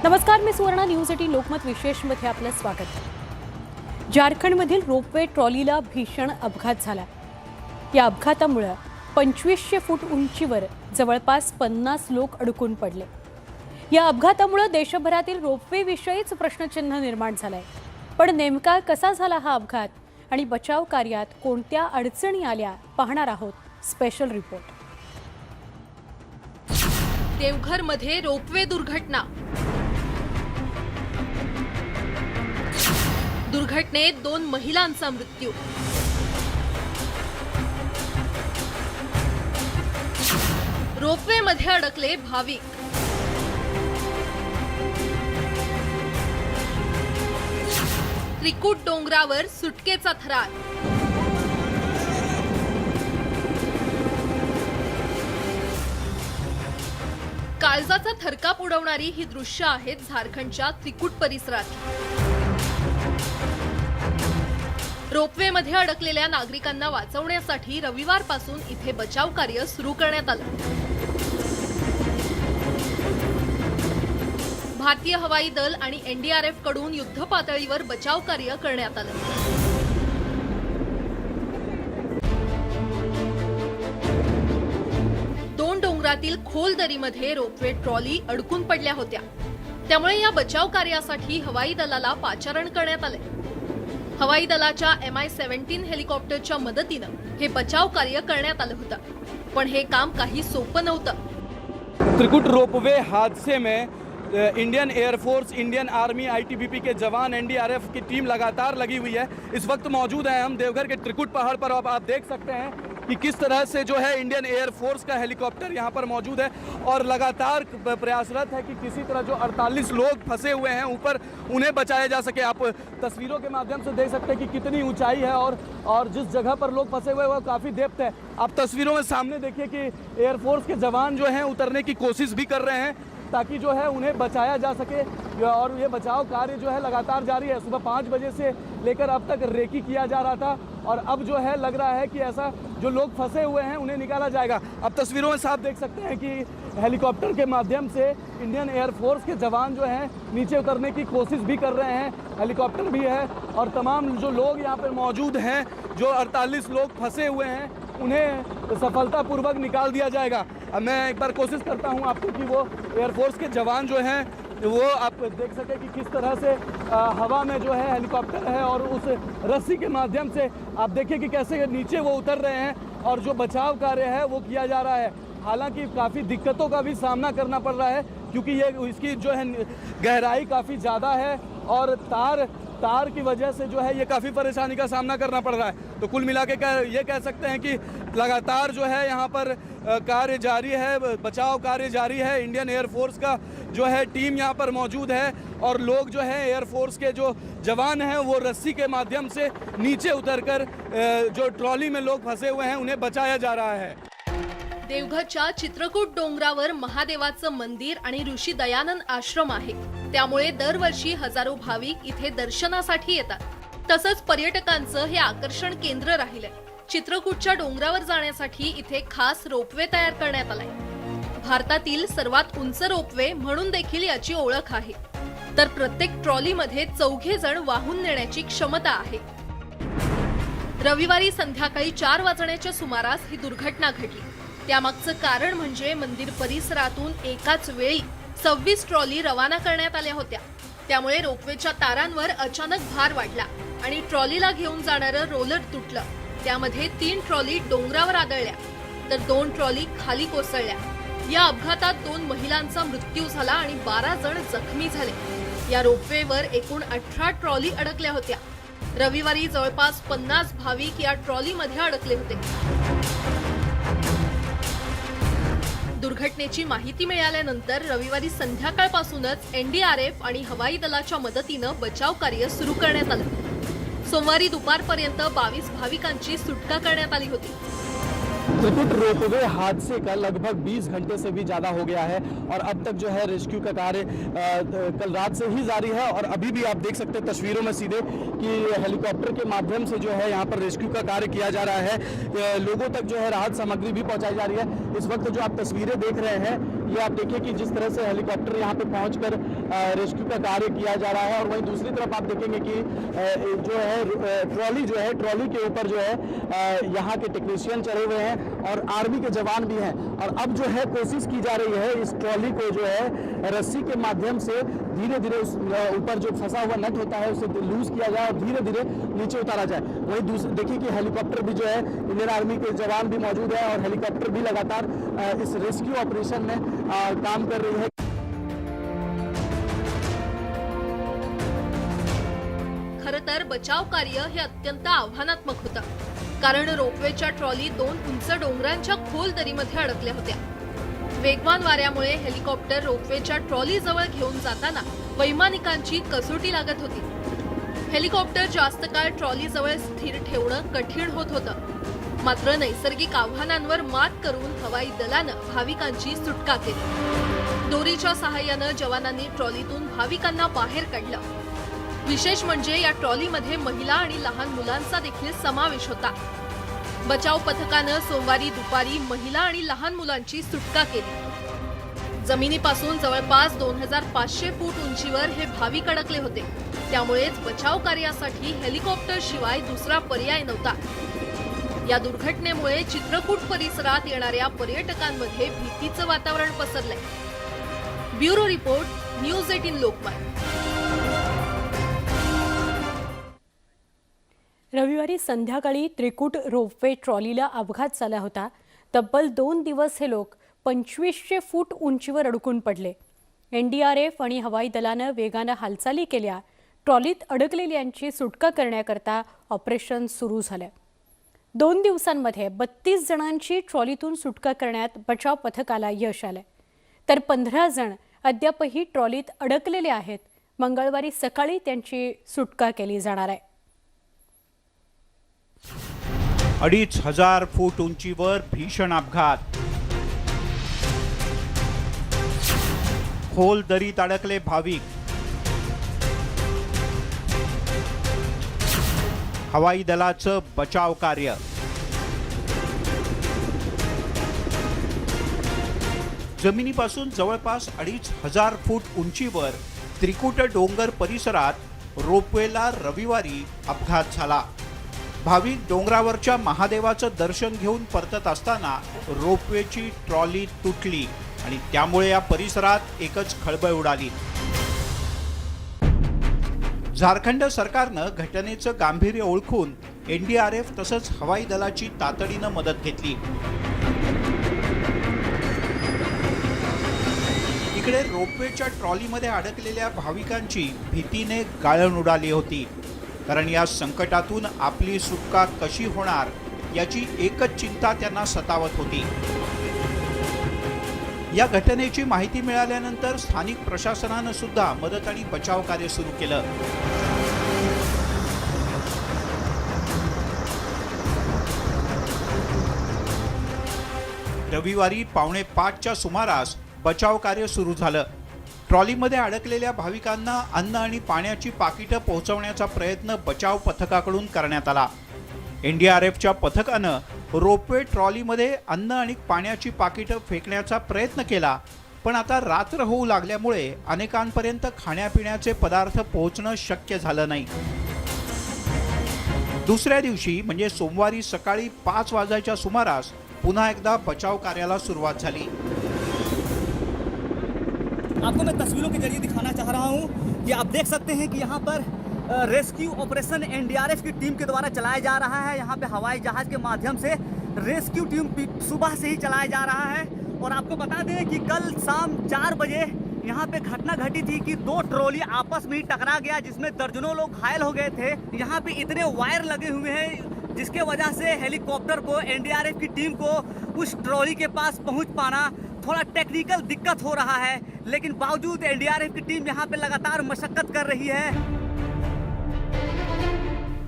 नमस्कार, मी सुवर्णा. न्यूज 18 लोकमत विशेषमध्ये आपलं स्वागत. झारखंडमधील रोपवे ट्रॉलीला भीषण अपघात झाला. या अपघातामुळे 2500 फूट उंचीवर जवळपास 50 लोक अडकून पडले. या अपघातामुळे देशभरातील रोपवे विषयीच प्रश्नचिन्ह निर्माण झालंय. पण नेमका कसा झाला हा अपघात आणि बचाव कार्यात कोणत्या अडचणी आल्या पाहणार आहोत. Special report. देवघरमध्ये रोपवे दुर्घटना. दुर्घटनेत 2 महिलांचा मृत्यू. रोपवेमध्ये अडकले भाविक. त्रिकुट डोंगरावर सुटकेचा थरार. काळजाचा थरकाप उडवणारी ही दृश्य आहेत झारखंडच्या त्रिकुट परिसरात. रोपवेमध्ये अडकलेल्या नागरिकांना वाचवण्यासाठी रविवारपासून इथे बचाव कार्य सुरू करण्यात आलं. भारतीय हवाई दल आणि एनडीआरएफ कडून युद्ध पातळीवर बचाव कार्य करण्यात आलं. दोन डोंगरातील खोल दरीमध्ये रोपवे ट्रॉली अडकून पडल्या होत्या. त्यामुळे या बचाव कार्यासाठी हवाई दलाला पाचारण करण्यात आले. हवाई दलाच्या MI-17 हेलिकॉप्टरच्या मदतीनं हे बचाव कार्य करण्यात आलं होतं. पण हे काम काही सोपं नव्हतं. त्रिकुट रोपवे हादसे में Indian air force, Indian army, ITBP के जवान, NDRF की टीम लगातार लगी हुई है. इस वक्त मौजूद हैं हम देवघर के त्रिकुट पहाड़ पर. अब आप देख सकते हैं कि किस तरह से जो है इंडियन एयरफोर्स का हेलीकॉप्टर यहाँ पर मौजूद है और लगातार प्रयासरत है कि किसी तरह जो 48 लोग फंसे हुए हैं ऊपर उन्हें बचाया जा सके. आप तस्वीरों के माध्यम से देख सकते हैं कि कितनी ऊंचाई है और जिस जगह पर लोग फंसे हुए हैं वो काफ़ी डेप्थ है. आप तस्वीरों में सामने देखिए कि एयरफोर्स के जवान जो हैं उतरने की कोशिश भी कर रहे हैं ताकि जो है उन्हें बचाया जा सके. और ये बचाव कार्य जो है लगातार जारी है. सुबह 5 बजे से लेकर अब तक रेकी किया जा रहा था और अब जो है लग रहा है कि ऐसा जो लोग फंसे हुए हैं उन्हें निकाला जाएगा. अब तस्वीरों में साफ देख सकते हैं कि हेलीकॉप्टर के माध्यम से इंडियन एयरफोर्स के जवान जो हैं नीचे उतरने की कोशिश भी कर रहे हैं. हेलीकॉप्टर भी है और तमाम जो लोग यहाँ पर मौजूद हैं, जो 48 लोग फंसे हुए हैं, उन्हें सफलतापूर्वक निकाल दिया जाएगा. अब मैं एक बार कोशिश करता हूँ आपको कि वो एयरफोर्स के जवान जो हैं वो आप देख सकें कि किस तरह से हवा में जो है हेलीकॉप्टर है और उस रस्सी के माध्यम से आप देखिए कि कैसे नीचे वो उतर रहे हैं और जो बचाव कार्य है वो किया जा रहा है. हालांकि काफ़ी दिक्कतों का भी सामना करना पड़ रहा है क्योंकि ये इसकी जो है गहराई काफ़ी ज़्यादा है और तार की वजह से जो है ये काफ़ी परेशानी का सामना करना पड़ रहा है. तो कुल मिला के ये कह सकते हैं कि लगातार जो है यहाँ पर कार्य जारी है, बचाव कार्य जारी है. इंडियन एयरफोर्स का जो है टीम यहाँ पर मौजूद है और लोग जो है एयरफोर्स के जो जवान हैं वो रस्सी के माध्यम से नीचे उतरकर जो ट्रॉली में लोग फंसे हुए हैं उन्हें बचाया जा रहा है. देवघरच्या चित्रकूट डोंगरावर महादेवाचं मंदिर आणि ऋषी दयानंद आश्रम आहे. त्यामुळे दरवर्षी हजारो भाविक इथे दर्शनासाठी येतात. तसंच पर्यटकांचं हे आकर्षण केंद्र राहिलंय. चित्रकूटच्या डोंगरावर जाण्यासाठी इथे खास रोपवे तयार करण्यात आलाय. भारतातील सर्वात उंच रोपवे म्हणून देखील याची ओळख आहे. तर प्रत्येक ट्रॉलीमध्ये 4 जण वाहून नेण्याची क्षमता आहे. रविवारी संध्याकाळी 4 वाजण्याच्या सुमारास ही दुर्घटना घडली. त्यामागचं कारण म्हणजे मंदिर परिसरातून एकाच वेळी 26 ट्रॉली रवाना करण्यात आल्या होत्या. त्यामुळे रोपवेच्या तारांवर अचानक भार वाढला आणि ट्रॉलीला घेऊन जाणारं रोलर तुटलं. त्यामध्ये 3 ट्रॉली डोंगरावर आदळल्या तर 2 ट्रॉली खाली कोसळल्या. या अपघातात 2 महिलांचा मृत्यू झाला आणि 12 जण जखमी झाले. या रोपवेवर एकूण 18 ट्रॉली अडकल्या होत्या. रविवारी जवळपास 50 भाविक या ट्रॉलीमध्ये अडकले होते. दुर्घटनेची माहिती मिळाल्यानंतर रविवारी संध्याकाळपासूनच NDRF आणि हवाई दलाच्या मदतीनं बचाव कार्य सुरू करण्यात आलं. सोमवारी दुपारपर्यंत 22 भाविकांची सुटका करण्यात आली होती. त्रिकुट रोपवे हादसे का लगभग 20 घंटे से भी ज़्यादा हो गया है और अब तक जो है रेस्क्यू का कार्य कल रात से ही जारी है और अभी भी आप देख सकते हैं तस्वीरों में सीधे कि हेलीकॉप्टर के माध्यम से जो है यहाँ पर रेस्क्यू का कार्य किया जा रहा है। लोगों तक जो है राहत सामग्री भी पहुँचाई जा रही है। इस वक्त जो आप तस्वीरें देख रहे हैं ये आप देखिए कि जिस तरह से हेलीकॉप्टर यहाँ पे पहुंचकर रेस्क्यू का कार्य किया जा रहा है, और वहीं दूसरी तरफ आप देखेंगे कि जो है ट्रॉली के ऊपर जो है यहाँ के टेक्नीशियन चढ़े हुए हैं और आर्मी के जवान भी हैं। और अब जो है कोशिश की जा रही है इस ट्रॉली को जो है रस्सी के माध्यम से धीरे धीरे उस ऊपर जो फंसा हुआ नट होता है उसे लूज किया जाए और धीरे धीरे नीचे उतारा जाए। वहीं देखिए कि हेलीकॉप्टर भी जो है इंडियन आर्मी के जवान भी मौजूद है और हेलीकॉप्टर भी लगातार इस रेस्क्यू ऑपरेशन में काम कर रही है। खरं तर बचाव कार्य हे अत्यंत आव्हानात्मक होतं, कारण रोपवेच्या ट्रॉली 2 उंच डोंगरांच्या खोल दरीमध्ये अडकल्या होत्या। वेगवान वाऱ्यामुळे हेलिकॉप्टर रोपवेच्या ट्रॉली जवळ घेऊन जाताना वैमानिकांची कसोटी लागत होती। हेलिकॉप्टर जास्त काळ ट्रॉली जवळ स्थिर ठेवणं कठीण होत होतं। मात्र नैसर्गिक आव्हानांवर मात करून हवाई दलानं भाविकांची सुटका केली। दोरीच्या सहाय्यानं जवानांनी ट्रॉलीतून भाविकांना बाहेर काढलं। विशेष म्हणजे या ट्रॉलीमध्ये महिला आणि लहान मुलांचा देखील समावेश होता। बचाव पथकानं सोमवारी दुपारी महिला आणि लहान मुलांची सुटका केली। जमिनीपासून जवळपास 2500 फूट उंचीवर हे भाविक अडकले होते, त्यामुळेच बचाव कार्यासाठी हेलिकॉप्टर शिवाय दुसरा पर्याय नव्हता। या दुर्घटनेमुळे चित्रकूट परिसरात येणाऱ्या पर्यटकांमध्ये भीतीचं वातावरण पसरलंय। Bureau report, news 18 Lokmat. रविवारी संध्याकाळी त्रिकूट रोपवे ट्रॉलीला अपघात झाला होता। तब्बल 2 दिवस हे लोक 2500 फूट उंचीवर अडकून पडले। NDRF आणि हवाई दलानं वेगानं हालचाली केल्या। ट्रॉलीत अडकलेल्यांची सुटका करण्याकरता ऑपरेशन सुरू झालं। 2 दिवसांमध्ये 32 जणांची ट्रॉलीतून सुटका करण्यात बचाव पथकाला यश आलं, तर 15 जण अद्यापही ट्रॉलीत अडकलेले आहेत। मंगळवारी सकाळी त्यांची सुटका केली जाणार आहे। 2500 फूट उंचीवर भीषण अपघात। खोल दरीत अडकले भाविक। हवाई दलाचं बचाव कार्य। जमिनीपासून जवळपास 2500 फूट उंचीवर त्रिकुट डोंगर परिसरात रोपवेला रविवारी अपघात झाला। भाविक डोंगरावरच्या महादेवाचं दर्शन घेऊन परतत असताना रोपवेची ट्रॉली तुटली आणि त्यामुळे या परिसरात एकच खळबळ उडाली। झारखंड सरकारनं घटनेचं गांभीर्य ओळखून NDRF तसंच हवाई दलाची तातडीनं मदत घेतली। इकडे रोपवेच्या ट्रॉलीमध्ये अडकलेल्या भाविकांची भीतीने गाळण उडाली होती, कारण या संकटातून आपली सुटका कशी होणार याची एकच चिंता त्यांना सतावत होती। या घटनेची माहिती मिळाल्यानंतर स्थानिक प्रशासनानं सुद्धा मदत आणि बचाव कार्य सुरू केलं। रविवारी 4:45च्या सुमारास बचाव कार्य सुरू झालं। ट्रॉलीमध्ये अडकलेल्या भाविकांना अन्न आणि पाण्याची पाकिटं पोहोचवण्याचा प्रयत्न बचाव पथकाकडून करण्यात आला। NDRFच्या पथकानं रोपवे ट्रॉलीमध्ये अन्न आणि पाण्याची पाकिटं फेकण्याचा प्रयत्न केला, पण आता रात्र होऊ लागल्यामुळे अनेकांपर्यंत खाण्यापिण्याचे पदार्थ पोहोचणं शक्य झालं नाही। दुसऱ्या दिवशी म्हणजे सोमवारी सकाळी 5 वाजण्याच्या सुमारास पुन्हा एकदा बचाव कार्याला सुरुवात झाली। आपको मैं तस्वीरों के जरिए दिखाना चाह रहा हूं कि आप देख सकते हैं कि यहाँ पर रेस्क्यू ऑपरेशन NDRF की टीम के द्वारा चलाया जा रहा है। यहाँ पे हवाई जहाज के माध्यम से रेस्क्यू टीम सुबह से ही चलाया जा रहा है। और आपको बता दें कि कल शाम 4 बजे यहाँ पे घटना घटी थी कि 2 ट्रॉली आपस में ही टकरा गया, जिसमें दर्जनों लोग घायल हो गए थे। यहाँ पे इतने वायर लगे हुए हैं जिसके वजह से हेलीकॉप्टर को, NDRF की टीम को उस ट्रॉली के पास पहुँच पाना थोड़ा टेक्निकल दिक्कत हो रहा है, लेकिन बावजूद NDRF की टीम यहाँ पे लगातार मशक्कत कर रही है।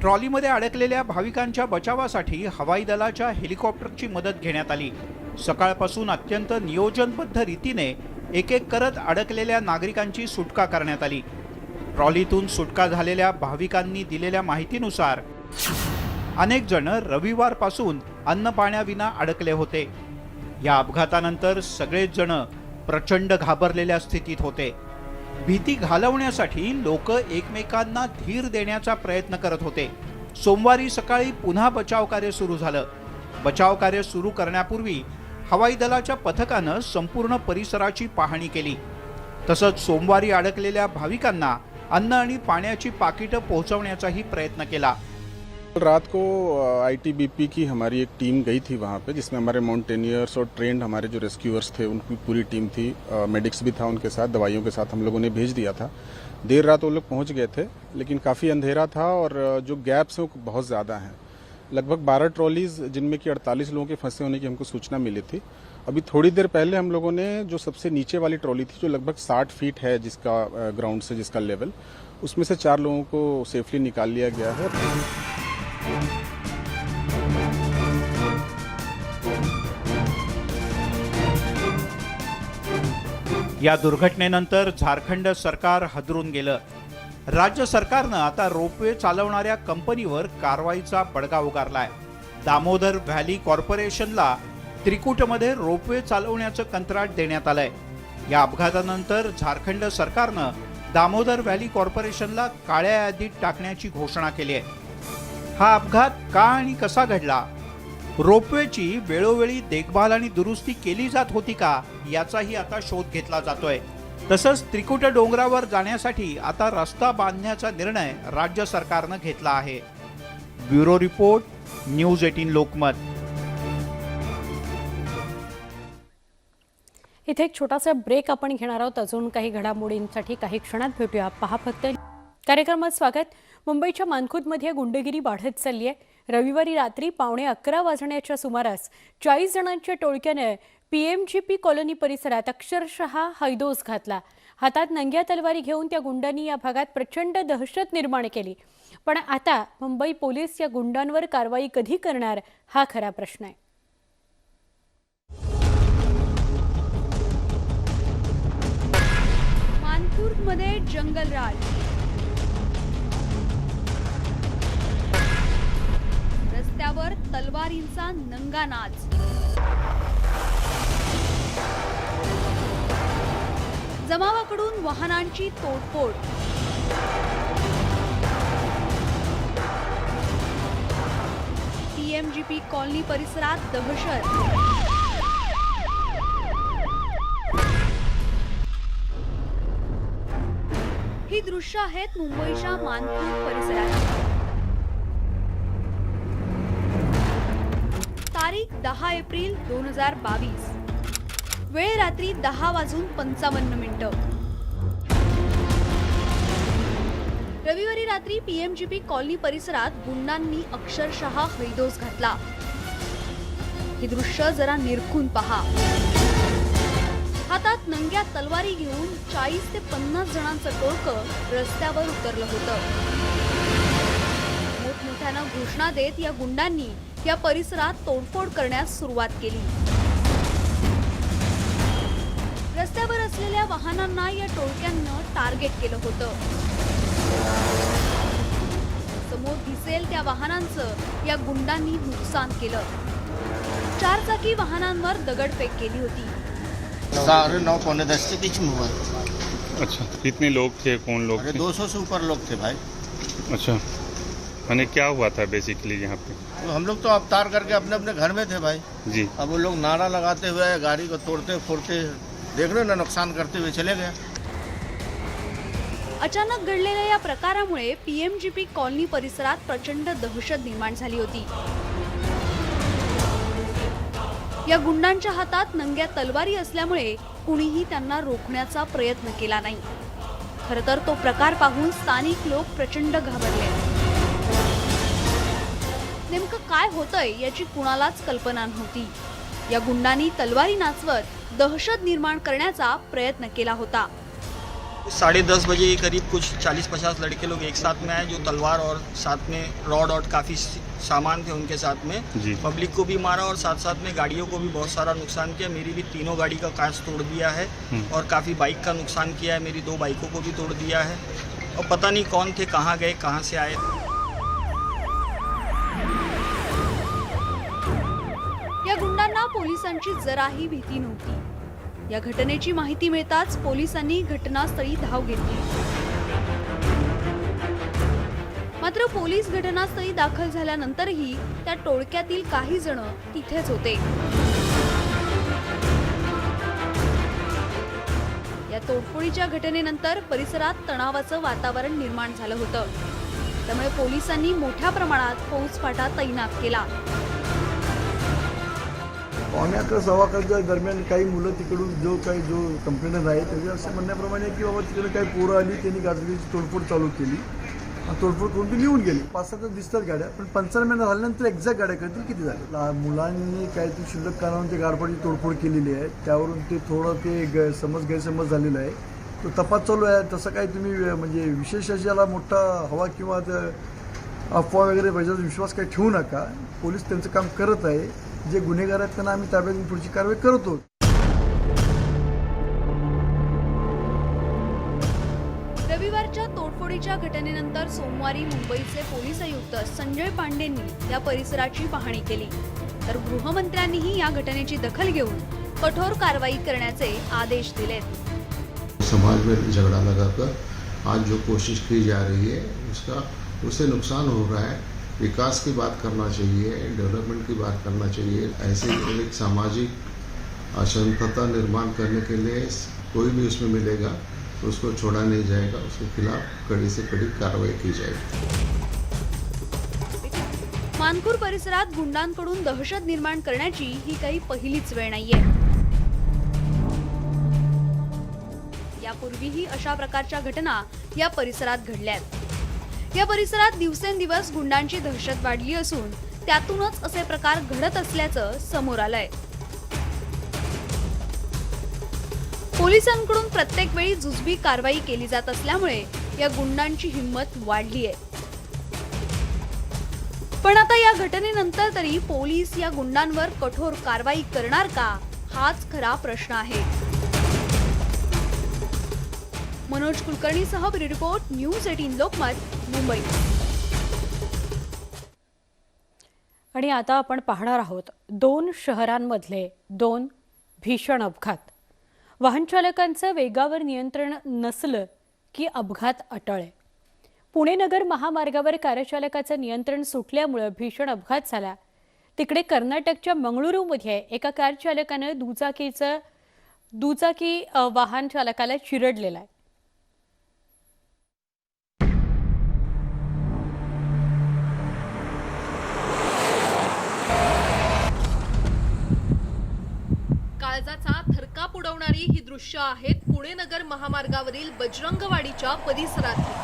ट्रॉलीमध्ये अडकलेल्या भाविकांच्या बचावासाठी हवाई दलाच्या हेलिकॉप्टरची मदत घेण्यात आली। सकाळपासून अत्यंत नियोजनबद्ध रीतीने एक एक करत अडकलेल्या नागरिकांची सुटका करण्यात आली। ट्रॉलीतून सुटका झालेल्या भाविकांनी दिलेल्या माहितीनुसार अनेक जण रविवारपासून अन्न पाण्याविना अडकले होते। या अपघातानंतर सगळेच जण प्रचंड घाबरलेल्या स्थितीत होते. भीती घालवण्यासाठी लोक एकमेकांना धीर देण्याचा प्रयत्न करत होते. सोमवारी सकाळी पुन्हा बचाव कार्य सुरू झालं. बचाव कार्य सुरू करण्यापूर्वी हवाई दलाच्या पथकानं संपूर्ण परिसराची पाहणी केली. तसंच सोमवारी अडकलेल्या भाविकांना अन्न आणि पाण्याची पाकिटं पोहोचवण्याचाही प्रयत्न केला. रात को आईटीबीपी की हमारी एक टीम गई थी वहाँ पे, जिसमें हमारे माउंटेनियर्स और ट्रेंड हमारे जो रेस्क्यूअर्स थे उनकी पूरी टीम थी. मेडिक्स भी था उनके साथ, दवाइयों के साथ हम लोगों ने भेज दिया था. देर रात वो लोग पहुँच गए थे, लेकिन काफ़ी अंधेरा था और जो गैप्स हैं वो बहुत ज़्यादा हैं. लगभग 12 ट्रॉलीज जिनमें कि 48 लोगों के फंसे होने की हमको सूचना मिली थी. अभी थोड़ी देर पहले हम लोगों ने जो सबसे नीचे वाली ट्रॉली थी, जो लगभग 60 फीट है जिसका ग्राउंड से जिसका लेवल, उसमें से 4 लोगों को सेफली निकाल लिया गया है. या दुर्घटनेनंतर झारखंड सरकार हादरून गेलं. राज्य सरकारनं आता रोपवे चालवणाऱ्या कंपनीवर कारवाईचा बडगा उगारलाय. दामोदर व्हॅली कॉर्पोरेशनला त्रिकुटमध्ये रोपवे चालवण्याचं कंत्राट देण्यात आलंय. या अपघातानंतर झारखंड सरकारनं दामोदर व्हॅली कॉर्पोरेशनला काळ्या यादीत टाकण्याची घोषणा केली आहे. हा अपघात का आणि कसा घडला? रोपवेची वेळोवेळी देखभाल आणि दुरुस्ती केली जात होती का, याचाही आता शोध घेतला जातोय. तसंच त्रिकुट डोंगरावर जाण्यासाठी आता रस्ता बांधण्याचा निर्णय राज्य सरकारनं घेतला आहे. Bureau report, news 18 Lokmat. इथे एक छोटासा ब्रेक आपण घेणार आहोत. अजून काही घडामोडींसाठी काही क्षणात भेटूया. पहा फक्त कार्यक्रमात स्वागत. मुंबईच्या मानखुर्दमध्ये गुंडगिरी वाढत चालली आहे. रविवारी रात्री 11:15 वाजण्याच्या सुमारास 40 जणांच्या टोळक्याने PMGP कॉलनी परिसरात अक्षरशः हैदोस घातला. हातात नंग्या तलवारी घेऊन त्या गुंडांनी या भागात प्रचंड दहशत निर्माण केली. पण आता मुंबई पोलीस या गुंडांवर कारवाई कधी करणार, हा खरा प्रश्न आहे. मानखुर्दमध्ये जंगलराज, रस्त्यावर तलवारींचा नंगा नाच, जमावाकडून वाहनांची तोडफोड, PMGP कॉलनी परिसरात दहशत. ही दृश्य आहेत मुंबईच्या मानखुर्द परिसराची. तारीख 10 एप्रिल 2022. वेळ रात्री 10:55. रविवारी रात्री PMGP कॉलनी परिसरात गुंडांनी अक्षरशः हैदोस घातला. हे दृश्य जरा निरखून पहा. हातात नंग्या तलवारी घेऊन 40 ते 50 जणांचं टोळकं रस्त्यावर उतरलं होतं. मोठमोठ्यानं घोषणा देत या गुंडांनी या परिसरात तोडफोड करण्यास सुरुवात केली. रस्त्यावर असलेल्या वाहनांना या टोळक्यांनं टार्गेट केलं होतं. समोर दिसेल त्या वाहनांचं या गुंडांनी नुकसान केलं. 4 चाकी वाहनांवर दगडफेक केली होती. 9:10 के बीच में हुआ. अच्छा, कितने लोग थे, कौन लोग थे? 200 से ऊपर लोग थे भाई. अच्छा, मैंने क्या हुआ था बेसिकली यहाँ पे? तो हम लोग तो अवतार करके अपने अपने घर में थे भाई जी. अब वो लोग नारा लगाते हुए गाड़ी को तोड़ते फोड़ते देख रहे ना, नुकसान करते हुए चले गए. अचानक घडलेल्या या प्रकारामुळे PMGP कॉलनी परिसरात प्रचंड दहशत निर्माण झाली होती. या गुंडांच्या हातात नंग्या तलवारी असल्यामुळे कुणीही त्यांना रोखण्याचा प्रयत्न केला नाही. खरं तर तो प्रकार पाहून स्थानिक लोक प्रचंड घाबरले. नेमकं काय होतंय याची कुणालाच कल्पना नव्हती. या गुंडांनी तलवारी नाचवत दहशत निर्माण करण्याचा प्रयत्न केला होता. 10:30 बजे के करीब कुछ 40-50 लड़के लोग एक साथ में आए, जो तलवार और साथ में रॉड और काफ़ी सामान थे उनके साथ में. पब्लिक को भी मारा और साथ साथ में गाड़ियों को भी बहुत सारा नुकसान किया. मेरी भी तीनों गाड़ी का कांच तोड़ दिया है और काफ़ी बाइक का नुकसान किया है. मेरी 2 बाइकों को भी तोड़ दिया है और पता नहीं कौन थे, कहाँ गए, कहाँ से आए. या गुंडांना पोलिसांची जराही भीती नव्हती. या घटनेची माहिती मिळताच पोलिसांनी घटनास्थळी धाव घेतली. मात्र पोलीस घटनास्थळी दाखल झाल्यानंतरही त्या टोळक्यातील काही जण तिथेच होते. या तोडफोडीच्या घटनेनंतर परिसरात तणावाचं वातावरण निर्माण झालं होतं. त्यामुळे पोलिसांनी मोठ्या प्रमाणात फौजफाटा तैनात केला. 11:15 दरम्यान काही मुलं तिकडून जो कंप्लेंट आहे त्याच्या असं म्हणण्याप्रमाणे की बाबा तिकडे काही पोरं आली, त्यांनी गाजवीची तोडफोड चालू केली. तोडफोड करून ती निघून गेली. 5-7 दिसतात गाड्या, पण 55 झाल्यानंतर एक्झॅक्ट गाड्या कळतील किती झाल्या. मुलांनी काहीतरी शिल्लक कारणांची गाडपाची तोडफोड केलेली आहे. त्यावरून ते थोडं ते गैरसमज झालेला आहे. तो तपास चालू आहे. तसं काही तुम्ही म्हणजे विशेष अशाला मोठा हवा किंवा अफवा वगैरे त्याच्यावर विश्वास काही ठेवू नका. पोलीस त्यांचं काम करत आहे. जे गुन्हेगार आहेत त्यांना आम्ही ताब्यात घेऊन पुढची कारवाई करतो. रविवारच्या तोडफोडीच्या घटनेनंतर सोमवारी मुंबईचे पोलीस आयुक्त संजय पांडेंनी या परिसराची पाहणी केली. तर गृहमंत्र्यांनीही या घटनेची दखल घेऊन कठोर कारवाई करण्याचे आदेश दिलेत. समाज में झगड़ा लगाकर आज जो कोशिश की जा रही है उससे नुकसान हो रहा है. विकास की बात करना चाहिए, डेवलपमेंट की बात करना चाहिए. ऐसे एक सामाजिक अशांतता निर्माण करने के लिए कोई भी उसमें मिलेगा तो उसको छोड़ा नहीं जाएगा. उसके खिलाफ कड़ी से कड़ी कार्रवाई की जाएगी. मानपूर परिसरात गुंडांकडून दहशत निर्माण करण्याची ही काही पहिलीच वेळ नाहीये. यापूर्वीही अशा प्रकारच्या घटना या परिसरात घडल्यात. या परिसरात दिवसेंदिवस गुंडांची दहशत वाढली असून त्यातूनच असे प्रकार घडत असल्याचं समोर आलंय. पोलिसांकडून प्रत्येक वेळी जुजबी कारवाई केली जात असल्यामुळे या गुंडांची हिंमत वाढली आहे. पण आता या घटनेनंतर तरी पोलीस या गुंडांवर कठोर कारवाई करणार का, हाच खरा प्रश्न आहे. मनोज कुलकर्णीसह bureau report, news 18 Lokmat, Mumbai. आणि आता आपण पाहणार आहोत 2 शहरांमधले 2 भीषण अपघात. वाहन चालकांचं वेगावर नियंत्रण नसलं की अपघात अटळ आहे. पुणे नगर महामार्गावर कारचालकाचं नियंत्रण सुटल्यामुळे भीषण अपघात झाला. तिकडे कर्नाटकच्या मंगळुरूमध्ये एका कार चालकानं दुचाकी वाहन चालकाला चिरडलेला आहे. काळजाचा थरकाप उडवणारी ही दृश्य आहेत पुणे नगर महामार्गावरील बजरंगवाडीच्या परिसरातली.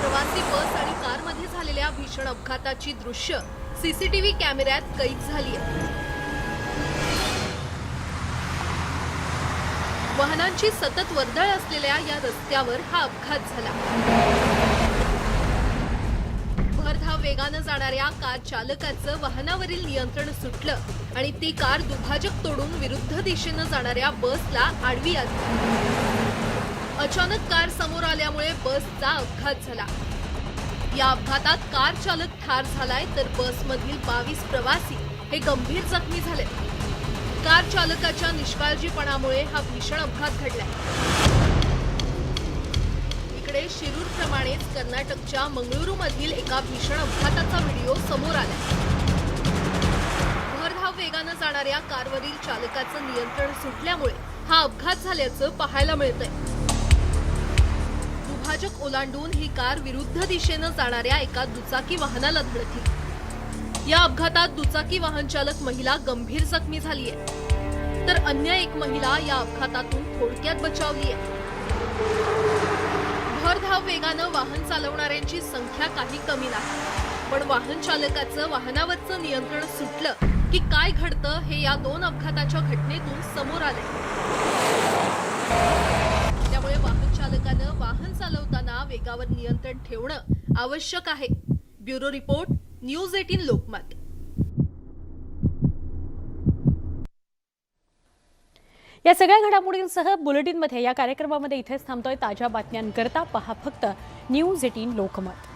प्रवासी बस आणि कारमध्ये झालेल्या भीषण अपघाताची दृश्य सीसीटीव्ही कॅमेऱ्यात कैद झाली आहेत. वाहनांची सतत वर्दळ असलेल्या या रस्त्यावर हा अपघात झाला. भरधाव वेगानं जाणाऱ्या कार चालकाचं वाहनावरील नियंत्रण सुटलं आणि ती कार दुभाजक तोडून विरुद्ध दिशेनं जाणाऱ्या बसला आडवी आली. अचानक कार समोर आल्यामुळे बसचा अपघात झाला. या अपघातात कार चालक ठार झालाय तर बसमधील 22 प्रवासी हे गंभीर जखमी झाले. कार चालकाच्या निष्काळजीपणामुळे हा भीषण अपघात घडलाय. इकडे शिरूरप्रमाणेच कर्नाटकच्या मंगळुरूमधील एका भीषण अपघाताचा व्हिडिओ समोर आला. भरधाव वेगानं जाणाऱ्या कारवरील चालकाचं नियंत्रण सुटल्यामुळे हा अपघात झाल्याचं पाहायला मिळतंय. दुभाजक ओलांडून ही कार विरुद्ध दिशेनं जाणाऱ्या एका दुचाकी वाहनाला धडकली. या अपघातात दुचाकी वाहन चालक महिला गंभीर जखमी झाली आहे तर अन्य एक महिला या अपघातातून थोडक्यात बचावली आहे. भरधाव वेगानं वाहन चालवणाऱ्यांची संख्या काही कमी नाही, पण वाहन चालकाचं वाहनावरचं नियंत्रण सुटलं की काय घडतं हे या 2 अपघाताच्या घटनेतून समोर आलंय. त्यामुळे वाहन चालकानं वाहन चालवताना वेगावर नियंत्रण ठेवणं आवश्यक आहे. Bureau report, news 18 Lokmat. या सगळ्या घडामोडींसह बुलेटिनमध्ये या कार्यक्रमामध्ये इथेच थांबतोय. ताज्या बातम्यांकरता पहा फक्त न्यूज 18 लोकमत.